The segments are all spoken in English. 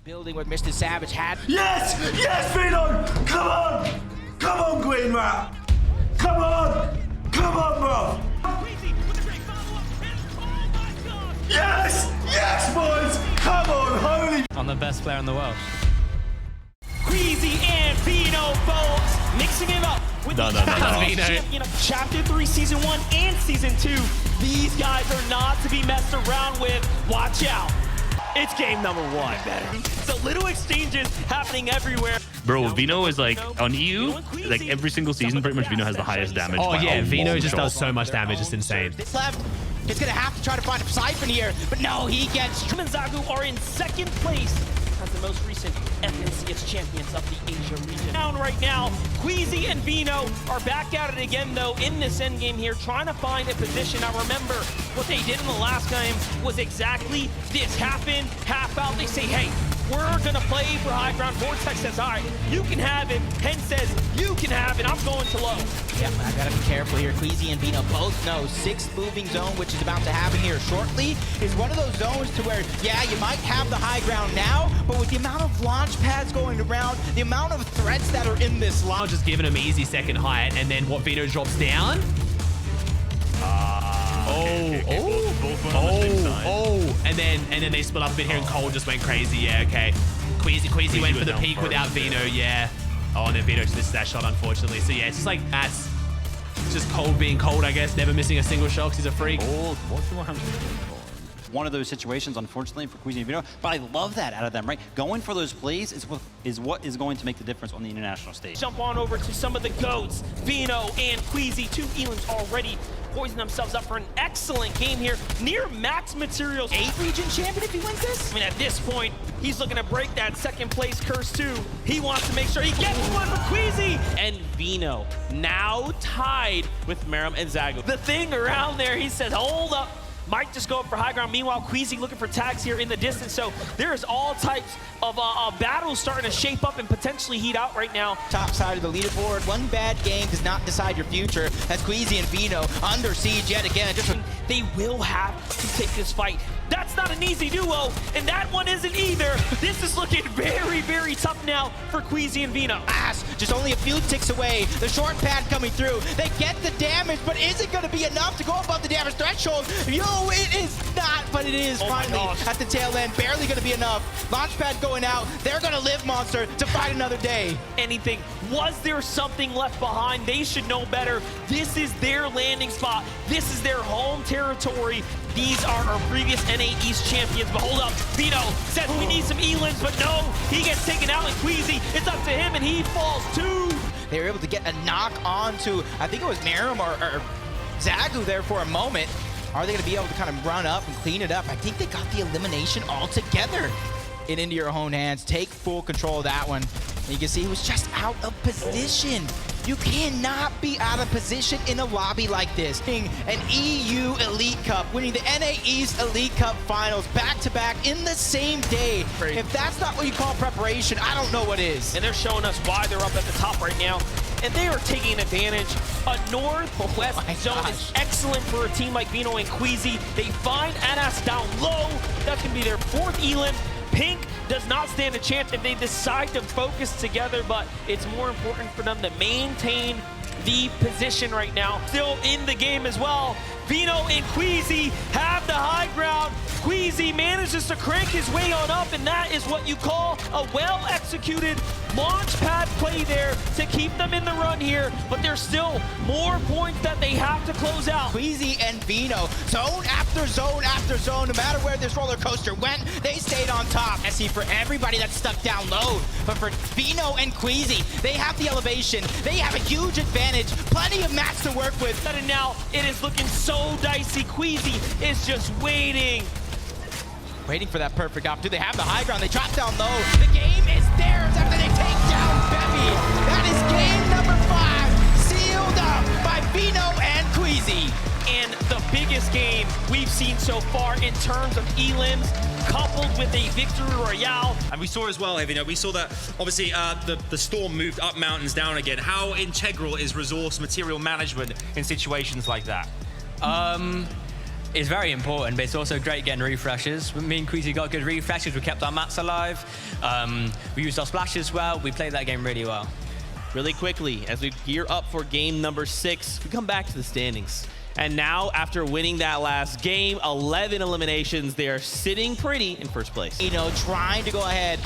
Building with Mr. Savage had. Yes! Yes, Veno! Come on! Come on, Green Rat! Come on! Come on, bro! Yes! Yes, boys! Come on, holy... On the best player in the world. Queasy and Veno both mixing it up with the champion of Chapter 3, Season 1 and Season 2. These guys are not to be messed around with. Watch out. It's game number 1. So little exchanges happening everywhere. Bro, Veno is like, on EU, like every single season, pretty much Veno has the highest damage. Oh yeah, Veno just does so much damage, it's insane. This left, it's gonna have to try to find a Siphon here, but no, he gets... Trim and Zagu are in second place as the most recent FNCS champions of the Asia region. Down right now, Queasy and Veno are back at it again, though, in this endgame here, trying to find a position. Now remember, what they did in the last game was exactly this. Half in, half out. They say, hey, we're gonna play for high ground. Vortex says, all right, you can have it. Hen says, you can have it. I'm going to low. Yeah, I gotta be careful here. Queasy and Veno both know 6th moving zone, which is about to happen here shortly, is one of those zones to where, yeah, you might have the high ground now, but with the amount of launch pads going around, the amount of threats that are in this launch. Just giving him easy second height, and then what Veno drops down. And then they split up a bit here, and Cole just went crazy. Yeah, okay. Queasy went for the peak without Veno. Yeah. Oh, and then Veno just missed that shot, unfortunately. So yeah, it's just like that's just Cole being cold, I guess. Never missing a single shot because he's a freak. One of those situations, unfortunately, for Queasy and Veno, but I love that out of them, right? Going for those plays is what is going to make the difference on the international stage. Jump on over to some of the GOATs. Veno and Queasy, 2 Elans already poising themselves up for an excellent game here. Near max materials. 8th region champion if he wins this? I mean, at this point, he's looking to break that second place curse too. He wants to make sure he gets one for Queasy. And Veno now tied with Meram and Zagu. The thing around there, he says, hold up. Might just go up for high ground. Meanwhile, Queasy looking for tags here in the distance. So there's all types of battles starting to shape up and potentially heat out right now. Top side of the leaderboard. One bad game does not decide your future. As Queasy and Veno under siege yet again. They will have to take this fight. That's not an easy duo, and that one isn't either. This is looking very, very tough now for Queasy and Veno. Just only a few ticks away. The short pad coming through. They get the damage, but is it going to be enough to go above the damage threshold? Yo, it is not, but it is finally at the tail end. Barely going to be enough. Launch pad going out. They're going to live, Monster, to fight another day. Anything. Was there something left behind? They should know better. This is their landing spot. This is their home territory. These are our previous NA East champions, but hold up. Veno says we need some Elans, but no, he gets taken out, and Queasy, it's up to him, and he falls too. They were able to get a knock onto, I think it was Meram or Zagu there for a moment. Are they going to be able to kind of run up and clean it up? I think they got the elimination all together. It into your own hands. Take full control of that one. And you can see he was just out of position. You cannot be out of position in a lobby like this. An EU Elite Cup, winning the NA East Elite Cup Finals back-to-back in the same day. If that's not what you call preparation, I don't know what is. And they're showing us why they're up at the top right now. And they are taking advantage. A northwest zone is excellent for a team like Veno and Queasy. They find Anas down low. That's going to be their 4th Elan. Pink does not stand a chance if they decide to focus together, but it's more important for them to maintain the position right now. Still in the game as well. Veno and Queasy have the high ground. Queasy manages to crank his way on up, and that is what you call a well-executed launch pad play there to keep them in the run here, but there's still more points that they have to close out. Queasy and Veno, zone after zone after zone, no matter where this roller coaster went, they stayed on top. I see for everybody that's stuck down low, but for Veno and Queasy, they have the elevation, they have a huge advantage, plenty of mats to work with. And now it is looking so dicey. Queasy is just waiting for that perfect opportunity. They have the high ground. They drop down low. The game is theirs after they take down Bevy. That is game number 5, sealed up by Veno and Queasy. And the biggest game we've seen so far in terms of Elans, coupled with a victory royale. And we saw as well, Veno, we saw that obviously the storm moved up mountains, down again. How integral is resource material management in situations like that? is very important, but it's also great getting refreshes. Me and Queasy got good refreshes. We kept our mats alive. We used our splashes well. We played that game really well. Really quickly, as we gear up for game number 6, we come back to the standings. And now, after winning that last game, 11 eliminations, they are sitting pretty in first place. Veno trying to go ahead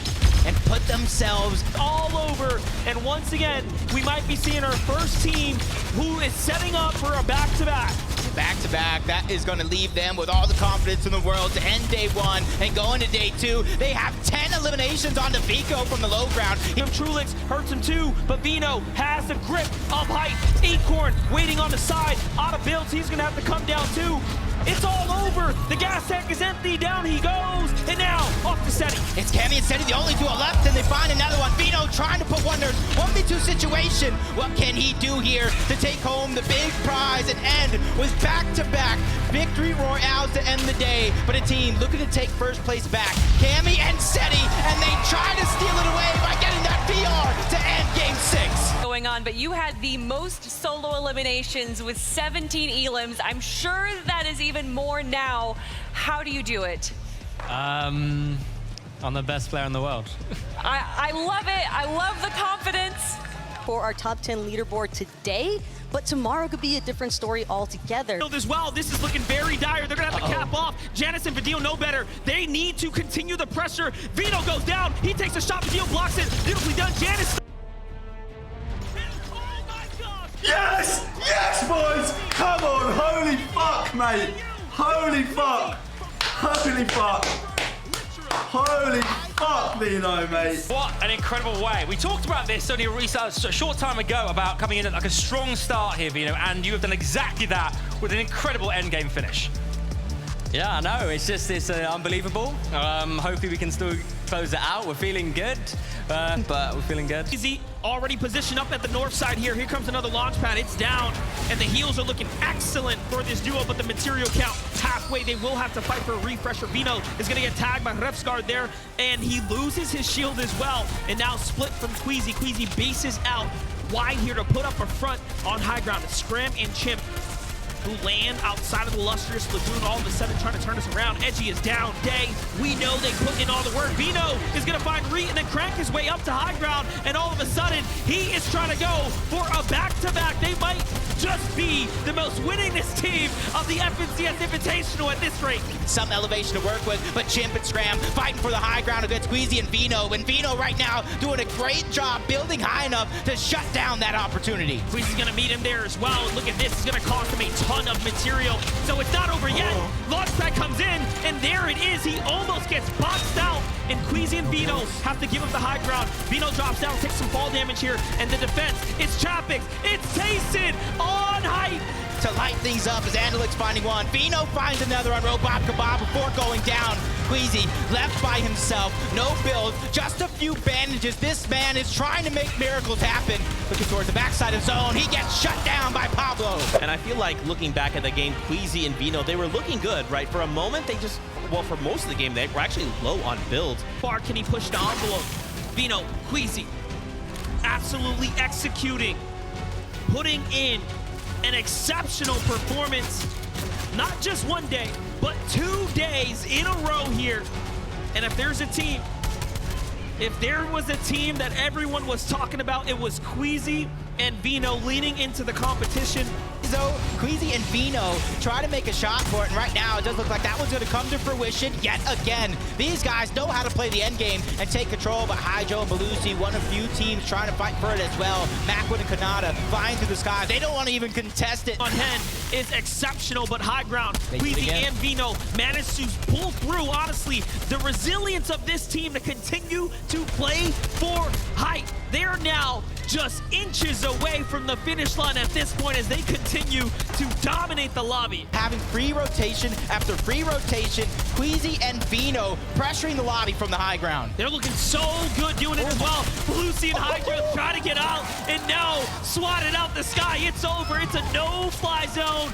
and put themselves all over. And once again, we might be seeing our first team who is setting up for a back-to-back. Back-to-back, that is going to leave them with all the confidence in the world to end day 1 and go into day 2. They have 10 eliminations on the Vico from the low ground. Trulix hurts him too, but Veno has the grip of height. Acorn waiting on the side, out of builds, he's going to have to come down too. It's all over. The gas tank is empty. Down he goes. And now off to Seti. It's Cammy and Seti, the only two are left, and they find another one. Veno trying to put wonders. 1v2 situation. What can he do here to take home the big prize and end with back-to-back victory royales to end the day? But a team looking to take first place back. Cammy and Seti, and they try to steal it away by getting that VR to end game 6. Going on, but you had the most solo eliminations with 17 elims. I'm sure that is even more now. How do you do it? I'm the best player in the world. I love it. I love the confidence. For our top 10 leaderboard today, but tomorrow could be a different story altogether. As well, this is looking very dire. They're gonna have to cap off. Janice and Vidil know better. They need to continue the pressure. Veno goes down. He takes a shot. Vidil blocks it. Beautifully done. Janice. Yes! Yes, boys! Come on! Holy fuck, mate! Holy fuck! Holy fuck! Holy fuck, Veno, mate! What an incredible way. We talked about this only a short time ago about coming in at like a strong start here, Veno, and you have done exactly that with an incredible endgame finish. Yeah, I know. It's unbelievable. Hopefully we can still close it out. We're feeling good, but we're feeling good. Easy, already positioned up at the north side here. Here comes another launch pad. It's down, and the heals are looking excellent for this duo, but the material count halfway. They will have to fight for a refresher. Veno is going to get tagged by Refsguard there, and he loses his shield as well. And now split from Queasy. Queasy bases out wide here to put up a front on high ground. It's Scram and Chimp who land outside of the Lustrous Lagoon, all of a sudden trying to turn us around. Edgy is down. Day, we know they put in all the work. Veno is going to find Reet and then crank his way up to high ground, and all of a sudden, he is trying to go for a back-to-back. They might just be the most winningest team of the FNCS Invitational at this rate. Some elevation to work with, but Chimp and Scram fighting for the high ground against Queasy and Veno. And Veno right now doing a great job building high enough to shut down that opportunity. Queasy's going to meet him there as well. Look at this, it's going to cost him a ton of material. So it's not over yet. Launchpad comes in, and there it is. He almost gets boxed out, and Queasy and Veno have to give up the high ground. Veno drops down, takes some fall damage here, and the defense, it's Chapix, it's Tayson on height. To light things up as Andalix finding one. Veno finds another on Robot Kebab before going down. Queasy left by himself, no build, just a few bandages. This man is trying to make miracles happen. Looking towards the backside of zone, he gets shut down by Pablo. And I feel like looking back at the game, Queasy and Veno, they were looking good, right? For a moment, they just, well, for most of the game, they were actually low on build. Far can he push the envelope? Veno, Queasy, absolutely executing, putting in an exceptional performance, not just one day, but 2 days in a row here. And if there's a team, if there was a team that everyone was talking about, it was Queasy and Veno leaning into the competition. So Queasy and Veno try to make a shot for it, and right now it does look like that one's going to come to fruition yet again. These guys know how to play the end game and take control, but Hydro and Belusi, one of few teams trying to fight for it as well. Macwood and Kanata flying through the sky. They don't want to even contest it. On Hen is exceptional, but high ground. Queasy and Veno managed to pull through, honestly. The resilience of this team to continue to play for height. They're now just inches away from the finish line at this point as they continue to dominate the lobby. Having free rotation after free rotation, Queasy and Veno pressuring the lobby from the high ground. They're looking so good doing it as well. Belusi and Hydra trying to get out, and now swatted out the sky. It's over. It's a no-fly zone.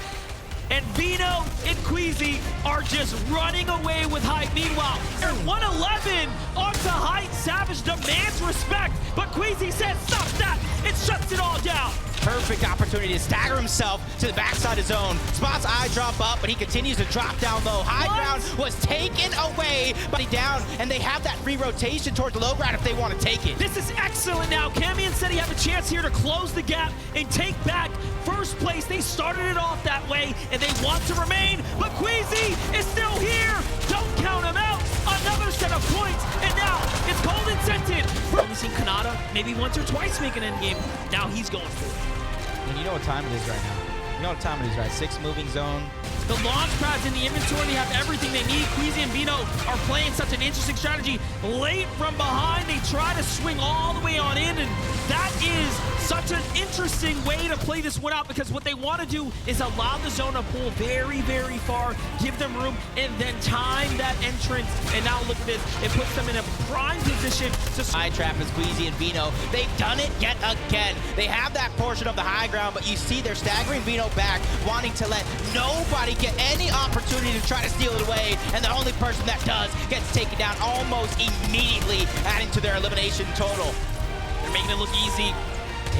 And Veno and Queasy are just running away with height. Meanwhile, they're 111 onto height. Savage Savage demands respect, but Queasy says stop that. It shuts it all down. Perfect opportunity to stagger himself to the backside of zone. Spots eye drop up, but he continues to drop down low. High ground was taken away, but he down, and they have that free rotation towards low ground if they want to take it. This is excellent now. Camion said he have a chance here to close the gap and take back first place. They started it off that way, and they want to remain, but Queasy is still here. Don't count him out. Another set of points, and now it's cold and scented. We've only seen Kanata maybe once or twice make an endgame. Now he's going for it. And you know what time it is right now. You know what time it is, right? 6 moving zone. The launch pads in the inventory, they have everything they need. Queasy and Veno are playing such an interesting strategy. Late from behind, they try to swing all the way on in, and that is such an interesting way to play this one out, because what they want to do is allow the zone to pull very, very far, give them room, and then time that entrance. And now look at this. It puts them in a prime position to... High trap is Queasy and Veno. They've done it yet again. They have that portion of the high ground, but you see they're staggering Veno back, wanting to let nobody get any opportunity to try to steal it away, and the only person that does gets taken down almost immediately, adding to their elimination total. They're making it look easy.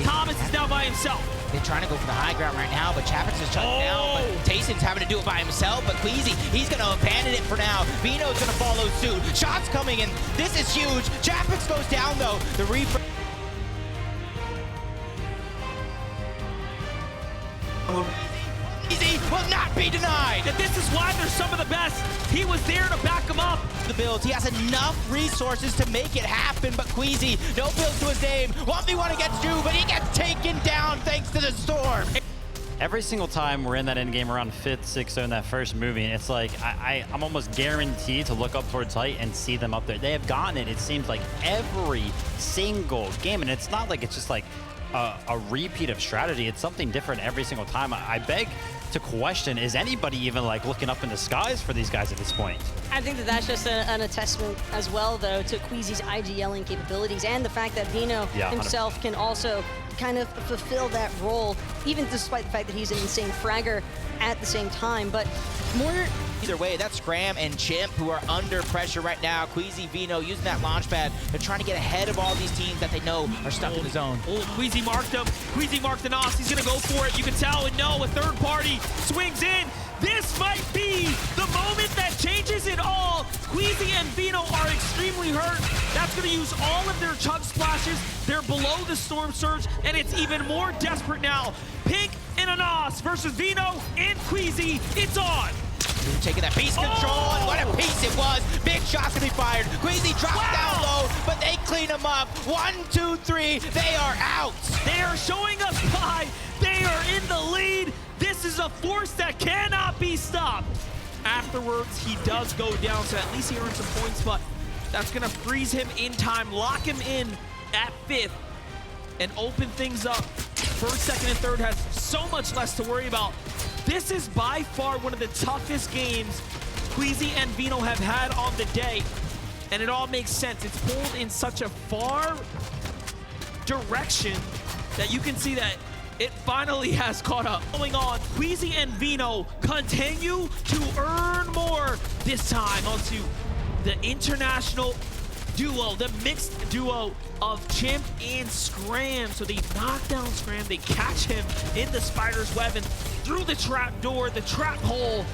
Thomas is now by himself. They're trying to go for the high ground right now, but Chappix is shut down. But Tayson's having to do it by himself. But Queasy, he's going to abandon it for now. Veno's going to follow suit. Shots coming in. This is huge. Chappix goes down, though. The refresh. Queasy will not be denied. And this is why they're some of the best. He was there to back him up. The builds, he has enough resources to make it happen, but Queasy, no build to his name. 1v1 against Drew, but he gets taken down thanks to the storm. Every single time we're in that end game around 5th, 6th zone, that first moving, it's like I'm almost guaranteed to look up towards height and see them up there. They have gotten it, it seems like, every single game, and it's not like it's just like a repeat of strategy. It's something different every single time. I beg to question, is anybody even like looking up in the skies for these guys at this point? I think that that's just an attestament as well, though, to Queasy's IGLing capabilities and the fact that Veno himself can also kind of fulfill that role, even despite the fact that he's an insane fragger at the same time. But more... Either way, that's Scram and Chimp who are under pressure right now. Queasy, Veno using that launch pad. They're trying to get ahead of all these teams that they know are stuck in the zone. Queasy marked him. Queasy marked the Nos. He's going to go for it. You can tell and know a third party swings in. This might be the moment that changes it all. Queasy and Veno are extremely hurt. That's going to use all of their chug splashes. They're below the Storm Surge, and it's even more desperate now. Pink and a Nos versus Veno and Queasy. It's on. Taking that piece control, and what a piece it was. Big shots to be fired. Queasy drops down low, but they clean him up. 1, 2, 3, they are out. They are showing us why. They are in the lead. This is a force that cannot be stopped. Afterwards, he does go down, so at least he earns some points, but that's gonna freeze him in time, lock him in at 5th, and open things up. First, second, and third has so much less to worry about. This is by far one of the toughest games Queasy and Veno have had on the day, and it all makes sense. It's pulled in such a far direction that you can see that it finally has caught up. Going on, Queasy and Veno continue to earn more, this time onto the international duo, the mixed duo of Chimp and Scram. So they knock down Scram, they catch him in the spider's web, and through the trap door, the trap hole,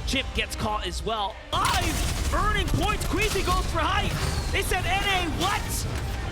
Chimp gets caught as well. Live, earning points. Queasy goes for height. They said, NA, what?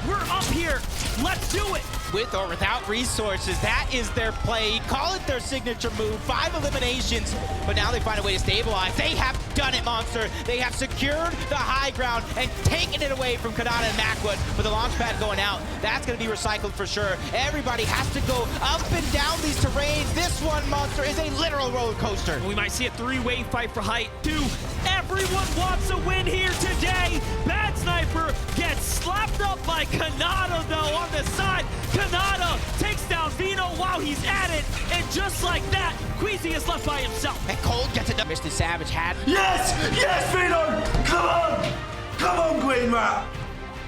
We're up here. Let's do it. With or without resources, that is their play. Call it their signature move. 5 eliminations, but now they find a way to stabilize. They have done it, Monster. They have secured the high ground and taken it away from Kanata and Macwood. With the launch pad going out, that's going to be recycled for sure. Everybody has to go up and down these terrains. This one, Monster, is a literal roller coaster. We might see a 3-way fight for height, too. Everyone wants a win here today. Bad Sniper gets slapped up by Kanata, though, on the side. Kanata takes down Veno while he's at it, and just like that, Queasy is left by himself. And Cold gets it done. Mr. Savage had... Yes! Yes, Veno! Come on! Come on, Green Rat!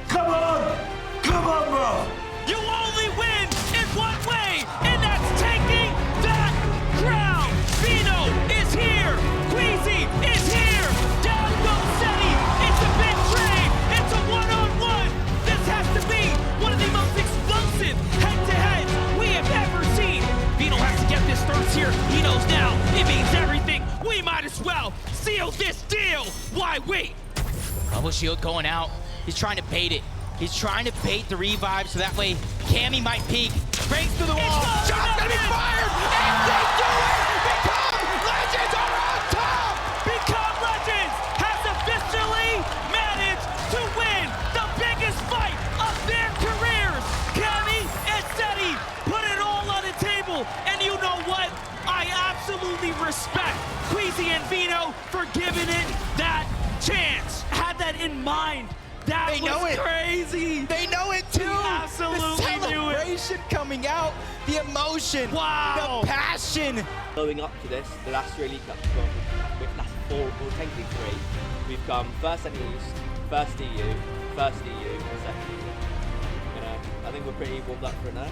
Come on! Come on, bro! You only win in one way, and that's taking that crown! Veno is here! Queasy is here! Down goes Seti! It's a big trade! It's a one-on-one! This shield going out. He's trying to bait it. He's trying to bait the revive so that way Cammy might peek. Breaks through the wall. Shot's gonna be fired! And they do it! Become Legends are on top! Become Legends has officially managed to win the biggest fight of their careers. Cammy and Seti put it all on the table, and you know what? I absolutely respect Queasy and Veno for giving it that chance. Had that in mind. That They know was it. crazy. They know it too. Absolutely the knew it. celebration coming out, the emotion, Wow. the passion. Going up to this, the last three League Cups, we've last 4, or technically 3, we've come first in East, first EU, first EU, and second EU. You know, I think we're pretty warmed up for it now.